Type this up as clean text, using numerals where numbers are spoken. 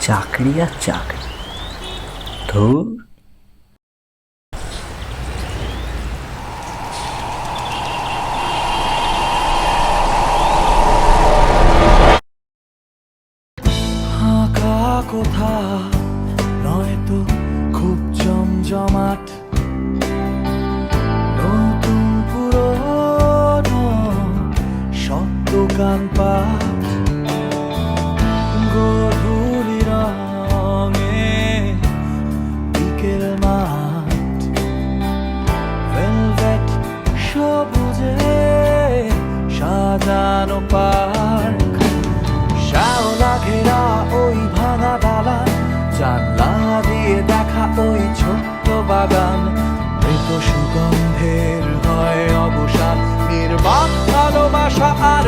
চাকরি আর চাকরি, ধুর। ফাঁকা কোথা নয়তো খুব জমজমাট, নতুন পুরনো সব দোকান পাট, গধূলি রঙে বিকেল মাঠ, ভেলভেট সবুজে সাজানো পার্ক, শ্যাওলা ঘেরা ওই ভাঙা দালান, জানলা দিয়ে দেখা ওই ছোট্ট বাগান, মৃত সুগন্ধের হয় অবসান, নির্বাক ভালোবাসা আর